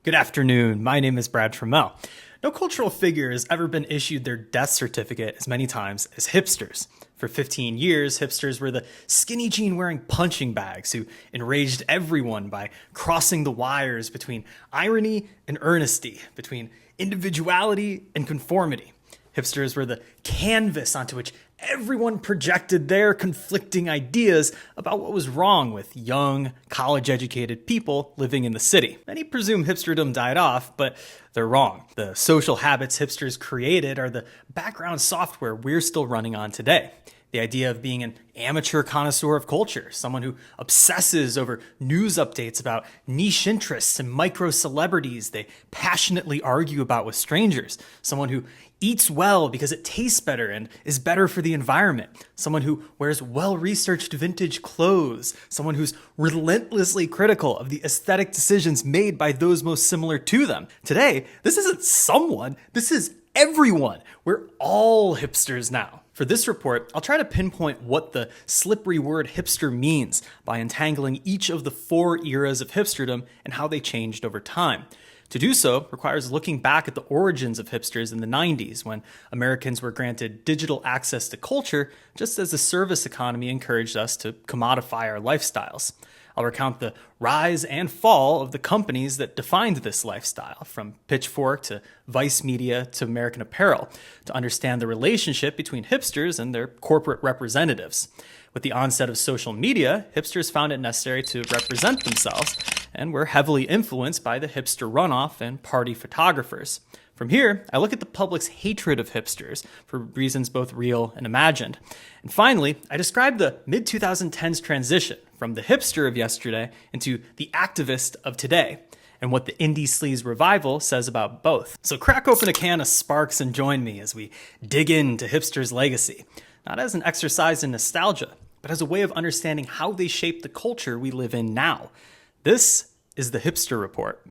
Good afternoon. My name is Brad Trammell. No cultural figure has ever been issued their death certificate as many times as hipsters. For 15 years, hipsters were the skinny jean wearing punching bags who enraged everyone by crossing the wires between irony and earnesty, between individuality and conformity. Hipsters were the canvas onto which everyone projected their conflicting ideas about what was wrong with young, college-educated people living in the city. Many presume hipsterdom died off, but they're wrong. The social habits hipsters created are the background software we're still running on today. The idea of being an amateur connoisseur of culture, someone who obsesses over news updates about niche interests and micro celebrities they passionately argue about with strangers, someone who eats well because it tastes better and is better for the environment, someone who wears well-researched vintage clothes, someone who's relentlessly critical of the aesthetic decisions made by those most similar to them. Today, this isn't someone, this is everyone. We're all hipsters now. For this report, I'll try to pinpoint what the slippery word hipster means by untangling each of the 4 eras of hipsterdom and how they changed over time. To do so requires looking back at the origins of hipsters in the 90s, when Americans were granted digital access to culture just as the service economy encouraged us to commodify our lifestyles. I'll recount the rise and fall of the companies that defined this lifestyle, from Pitchfork to Vice Media to American Apparel, to understand the relationship between hipsters and their corporate representatives. With the onset of social media, hipsters found it necessary to represent themselves, and were heavily influenced by the hipster runoff and party photographers. From here, I look at the public's hatred of hipsters for reasons both real and imagined. And finally, I describe the mid-2010s transition from the hipster of yesterday into the activist of today, and what the indie sleaze revival says about both. So crack open a can of Sparks and join me as we dig into hipsters' legacy, not as an exercise in nostalgia, but as a way of understanding how they shape the culture we live in now. This is the Hipster Report.